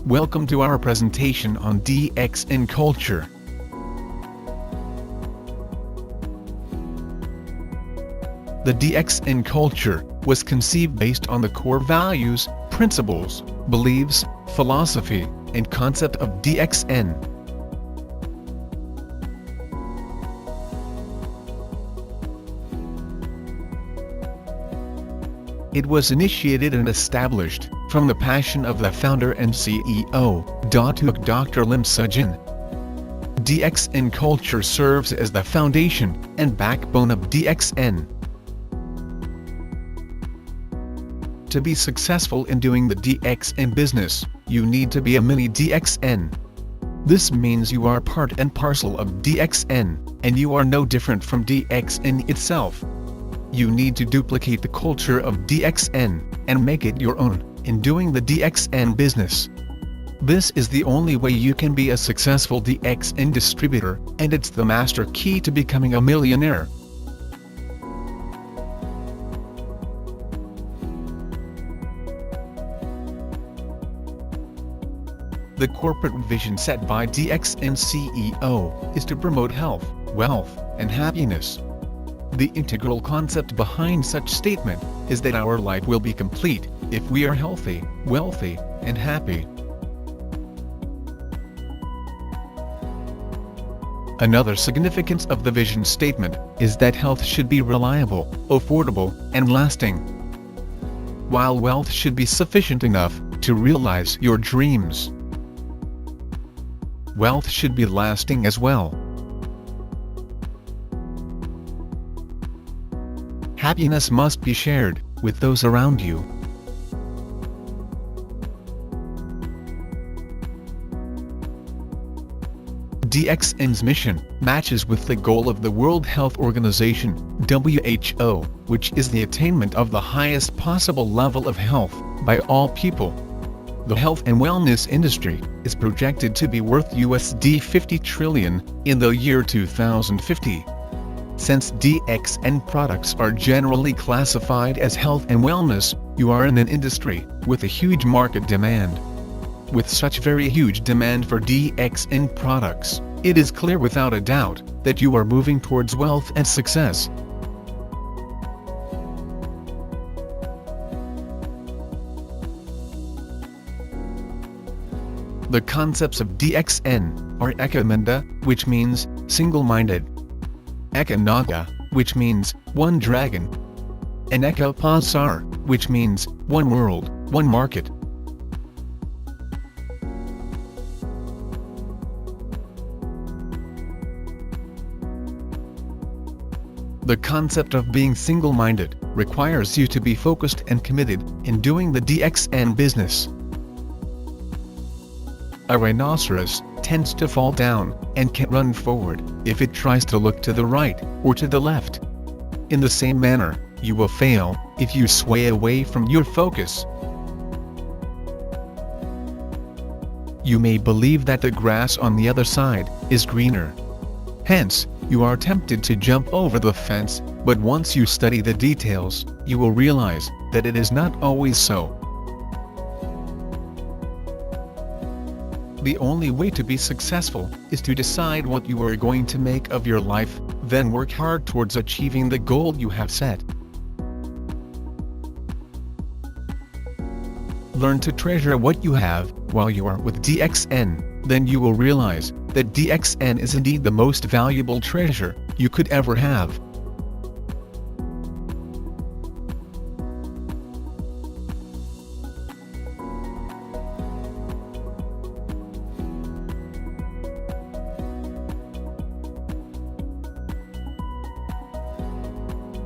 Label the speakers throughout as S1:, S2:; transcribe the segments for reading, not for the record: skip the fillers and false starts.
S1: Welcome to our presentation on DXN Culture. The DXN Culture was conceived based on the core values, principles, beliefs, philosophy, and concept of DXN. It was initiated and established from the passion of the founder and CEO, Datuk Dr. Lim Sujin. DXN Culture serves as the foundation and backbone of DXN. To be successful in doing the DXN business, you need to be a mini DXN. This means you are part and parcel of DXN, and you are no different from DXN itself. You need to duplicate the culture of DXN, and make it your own, in doing the DXN business. This is the only way you can be a successful DXN distributor, and it's the master key to becoming a millionaire. The corporate vision set by DXN CEO is to promote health, wealth, and happiness. The integral concept behind such statement is that our life will be complete if we are healthy, wealthy, and happy. Another significance of the vision statement is that health should be reliable, affordable, and lasting, while wealth should be sufficient enough to realize your dreams. Wealth should be lasting as well. Happiness must be shared with those around you. DXN's mission matches with the goal of the World Health Organization, WHO, which is the attainment of the highest possible level of health by all people. The health and wellness industry is projected to be worth USD 50 trillion in the year 2050. Since DXN products are generally classified as health and wellness, you are in an industry with a huge market demand. With such very huge demand for DXN products, it is clear without a doubt that you are moving towards wealth and success. The concepts of DXN are Eka Minda, which means single-minded; Eka Naga, which means one dragon; and Eka Pasar, which means one world, one market. The concept of being single-minded requires you to be focused and committed in doing the DXN business. A rhinoceros tends to fall down and can't run forward if it tries to look to the right or to the left. In the same manner, you will fail if you sway away from your focus. You may believe that the grass on the other side is greener. Hence, you are tempted to jump over the fence, but once you study the details, you will realize that it is not always so. The only way to be successful is to decide what you are going to make of your life, then work hard towards achieving the goal you have set. Learn to treasure what you have while you are with DXN, then you will realize that DXN is indeed the most valuable treasure you could ever have.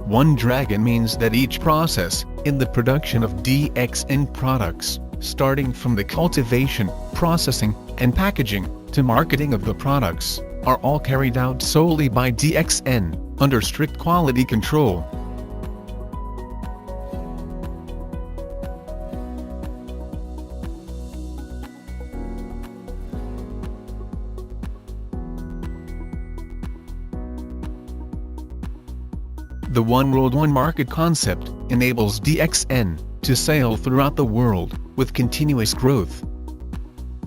S1: One dragon means that each process in the production of DXN products, starting from the cultivation, processing, and packaging, to marketing of the products, are all carried out solely by DXN, under strict quality control. The One World One Market concept enables DXN to sail throughout the world with continuous growth.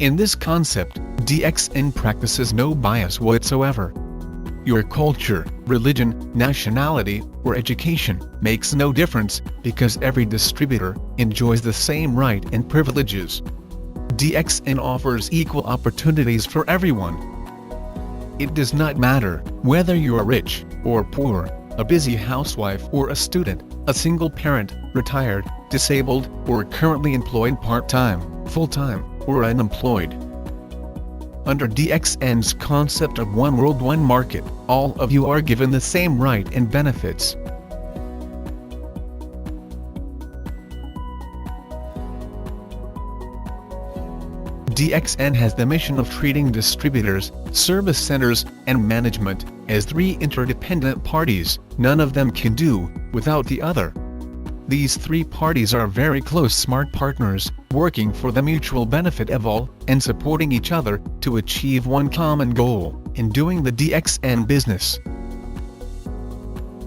S1: In this concept, DXN practices no bias whatsoever. Your culture, religion, nationality, or education makes no difference, because every distributor enjoys the same right and privileges. DXN offers equal opportunities for everyone. It does not matter whether you are rich or poor, a busy housewife or a student, a single parent, retired, disabled, or currently employed part-time, full-time, or unemployed. Under DXN's concept of one world, one market, all of you are given the same right and benefits. DXN has the mission of treating distributors, service centers, and management as three interdependent parties. None of them can do without the other. These three parties are very close smart partners, working for the mutual benefit of all, and supporting each other to achieve one common goal in doing the DXN business.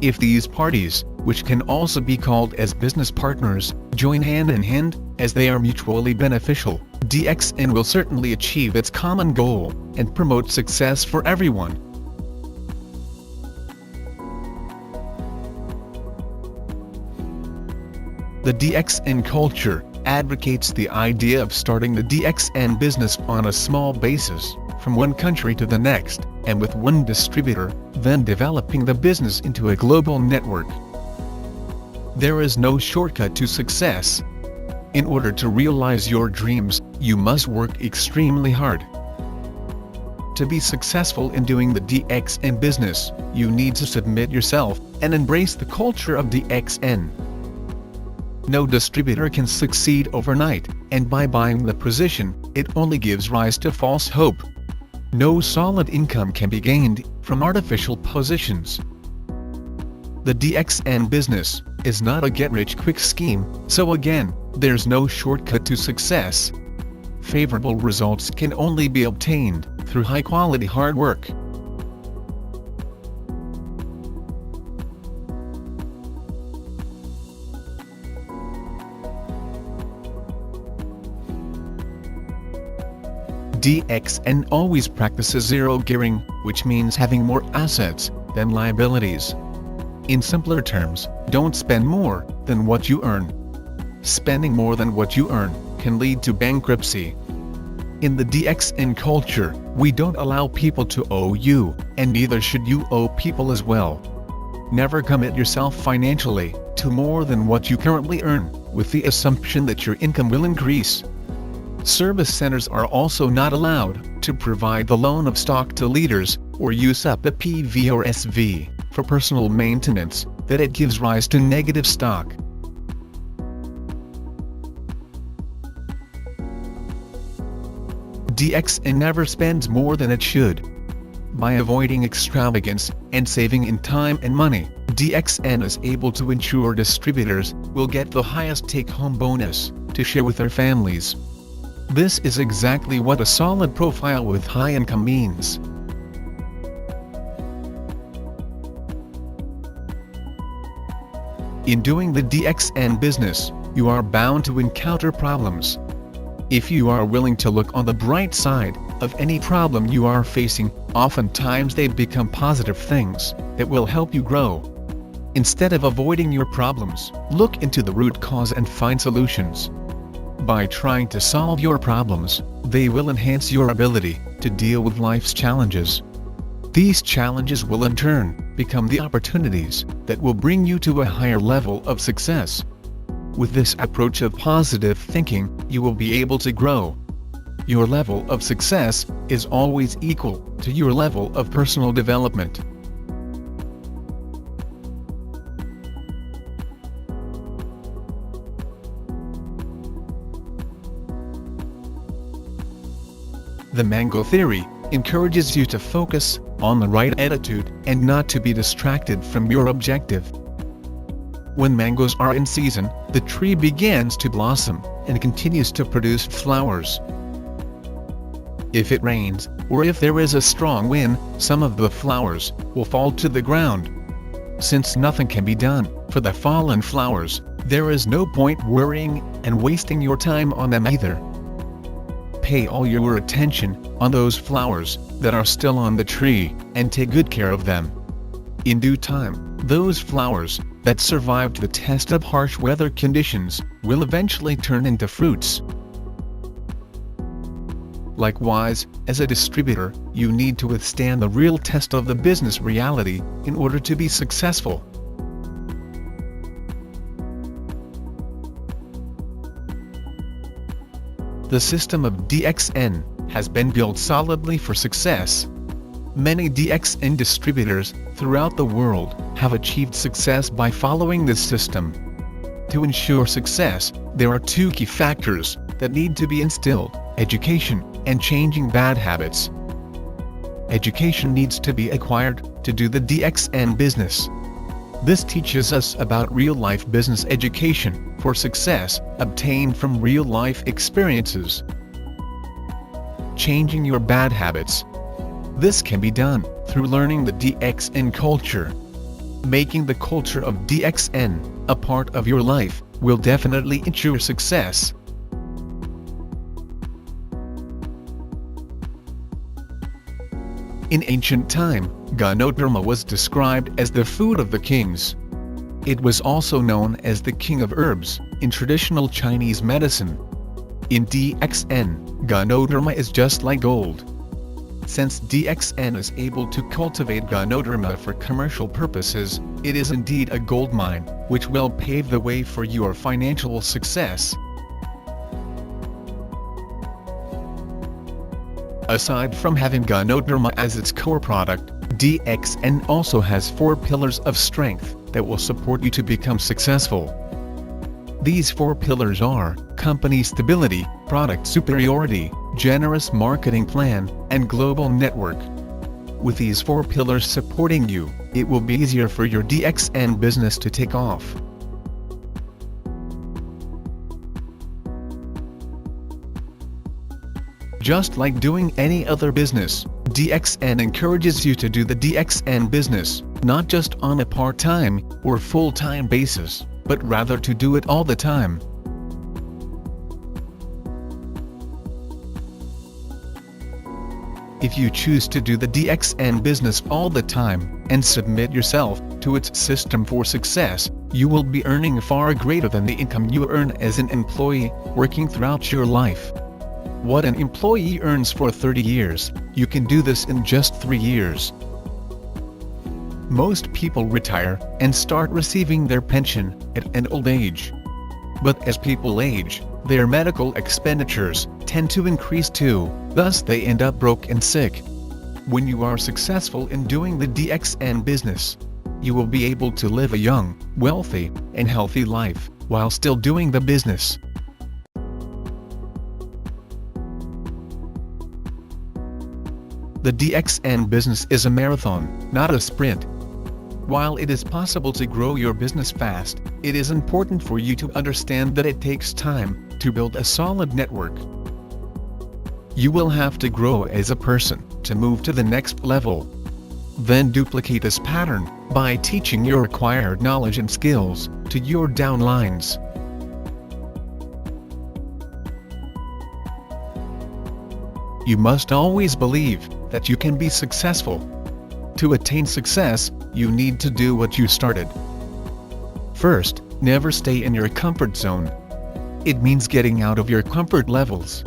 S1: If these parties, which can also be called as business partners, join hand in hand, as they are mutually beneficial, DXN will certainly achieve its common goal and promote success for everyone. The DXN culture advocates the idea of starting the DXN business on a small basis, from one country to the next, and with one distributor, then developing the business into a global network. There is no shortcut to success. In order to realize your dreams, you must work extremely hard. To be successful in doing the DXN business, you need to submit yourself and embrace the culture of DXN. No distributor can succeed overnight, and by buying the position, it only gives rise to false hope. No solid income can be gained from artificial positions. The DXN business is not a get-rich-quick scheme, so again, there's no shortcut to success. Favorable results can only be obtained through high-quality hard work. DXN always practices zero gearing, which means having more assets than liabilities. In simpler terms, don't spend more than what you earn. Spending more than what you earn can lead to bankruptcy. In the DXN culture, we don't allow people to owe you, and neither should you owe people as well. Never commit yourself financially to more than what you currently earn, with the assumption that your income will increase. Service centers are also not allowed to provide the loan of stock to leaders, or use up a PV or SV for personal maintenance, that it gives rise to negative stock. DXN never spends more than it should. By avoiding extravagance and saving in time and money, DXN is able to ensure distributors will get the highest take-home bonus to share with their families. This is exactly what a solid profile with high income means. In doing the DXN business, you are bound to encounter problems. If you are willing to look on the bright side of any problem you are facing, oftentimes they become positive things that will help you grow. Instead of avoiding your problems, look into the root cause and find solutions. By trying to solve your problems, they will enhance your ability to deal with life's challenges. These challenges will in turn become the opportunities that will bring you to a higher level of success. With this approach of positive thinking, you will be able to grow. Your level of success is always equal to your level of personal development. The mango theory encourages you to focus on the right attitude and not to be distracted from your objective. When mangoes are in season, the tree begins to blossom and continues to produce flowers. If it rains, or if there is a strong wind, some of the flowers will fall to the ground. Since nothing can be done for the fallen flowers, there is no point worrying and wasting your time on them either. pay all your attention on those flowers that are still on the tree, and take good care of them. In due time, those flowers that survived the test of harsh weather conditions will eventually turn into fruits. Likewise, as a distributor, you need to withstand the real test of the business reality in order to be successful. The system of DXN has been built solidly for success. Many DXN distributors throughout the world have achieved success by following this system. To ensure success, there are two key factors that need to be instilled: education and changing bad habits. Education needs to be acquired to do the DXN business. This teaches us about real-life business education for success obtained from real-life experiences. Changing your bad habits. This can be done through learning the DXN culture. Making the culture of DXN a part of your life will definitely ensure success. In ancient time, Ganodharma was described as the food of the kings. It was also known as the king of herbs in traditional Chinese medicine. In DXN, Ganodharma is just like gold. Since DXN is able to cultivate Ganodharma for commercial purposes, it is indeed a gold mine, which will pave the way for your financial success. Aside from having Ganodharma as its core product, DXN also has 4 pillars of strength that will support you to become successful. These 4 pillars are company stability, product superiority, generous marketing plan, and global network. With these 4 pillars supporting you, it will be easier for your DXN business to take off. Just like doing any other business, DXN encourages you to do the DXN business, not just on a part-time or full-time basis, but rather to do it all the time. If you choose to do the DXN business all the time and submit yourself to its system for success, you will be earning far greater than the income you earn as an employee working throughout your life. What an employee earns for 30 years, you can do this in just 3 years. Most people retire and start receiving their pension at an old age. But as people age, their medical expenditures tend to increase too, thus they end up broke and sick. When you are successful in doing the DXN business, you will be able to live a young, wealthy, and healthy life while still doing the business. The DXN business is a marathon, not a sprint. While it is possible to grow your business fast, it is important for you to understand that it takes time to build a solid network. You will have to grow as a person to move to the next level. Then duplicate this pattern by teaching your acquired knowledge and skills to your downlines. You must always believe that you can be successful. To attain success, you need to do what you started. First, never stay in your comfort zone. It means getting out of your comfort levels.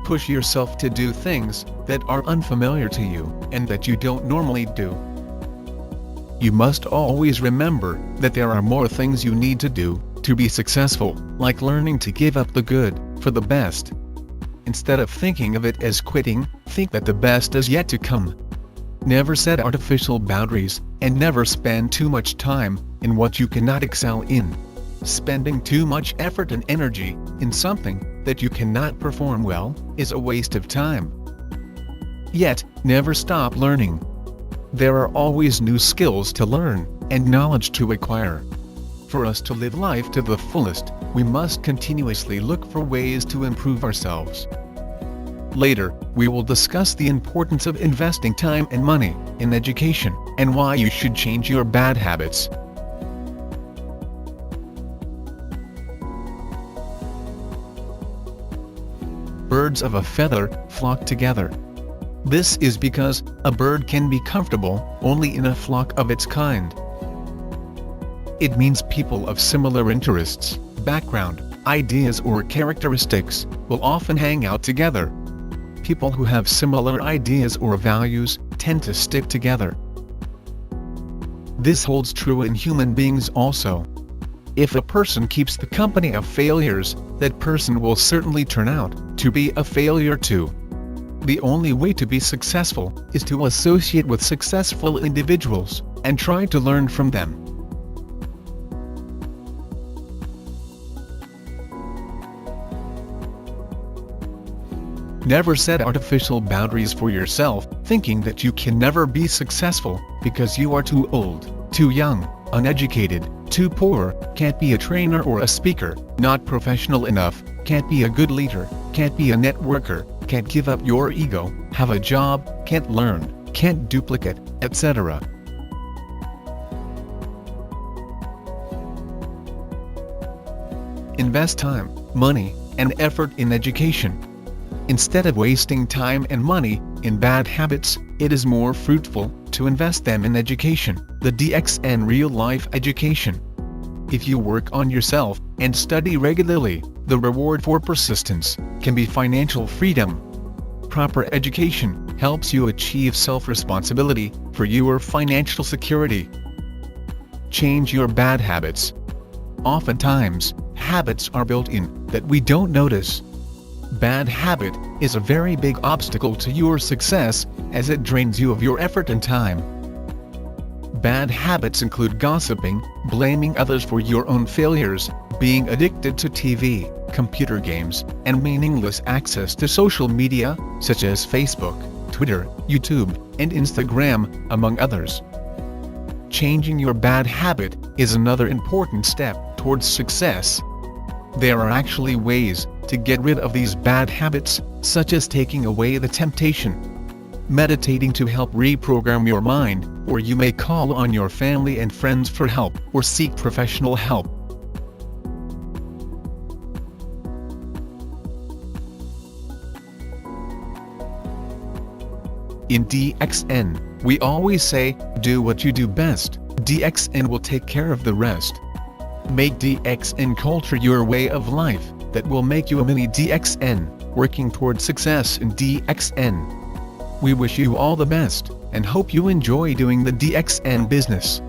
S1: Push yourself to do things that are unfamiliar to you and that you don't normally do. You must always remember that there are more things you need to do to be successful, like learning to give up the good for the best. Instead of thinking of it as quitting, think that the best is yet to come. Never set artificial boundaries, and never spend too much time in what you cannot excel in. Spending too much effort and energy in something that you cannot perform well is a waste of time. Yet, never stop learning. There are always new skills to learn and knowledge to acquire. For us to live life to the fullest, we must continuously look for ways to improve ourselves. Later, we will discuss the importance of investing time and money in education, and why you should change your bad habits. birds of a feather flock together. This is because a bird can be comfortable only in a flock of its kind. It means people of similar interests, background, ideas or characteristics will often hang out together. People who have similar ideas or values tend to stick together. This holds true in human beings also. If a person keeps the company of failures, that person will certainly turn out to be a failure too. The only way to be successful is to associate with successful individuals and try to learn from them. Never set artificial boundaries for yourself, thinking that you can never be successful because you are too old, too young, uneducated, too poor, can't be a trainer or a speaker, not professional enough, can't be a good leader, can't be a networker, can't give up your ego, have a job, can't learn, can't duplicate, etc. Invest time, money, and effort in education. Instead of wasting time and money in bad habits, it is more fruitful to invest them in education, the DXN real-life education. If you work on yourself and study regularly, the reward for persistence can be financial freedom. Proper education helps you achieve self-responsibility for your financial security. Change your bad habits. Oftentimes, habits are built in that we don't notice. Bad habit is a very big obstacle to your success as it drains you of your effort and time. Bad habits include gossiping, blaming others for your own failures, being addicted to TV, computer games, and meaningless access to social media, such as Facebook, Twitter, YouTube, and Instagram, among others. Changing your bad habit is another important step towards success. There are actually ways to get rid of these bad habits, such as taking away the temptation, meditating to help reprogram your mind, or you may call on your family and friends for help or seek professional help. In DXN, we always say, do what you do best, DXN will take care of the rest. Make DXN culture your way of life that will make you a mini DXN, working toward success in DXN. We wish you all the best, and hope you enjoy doing the DXN business.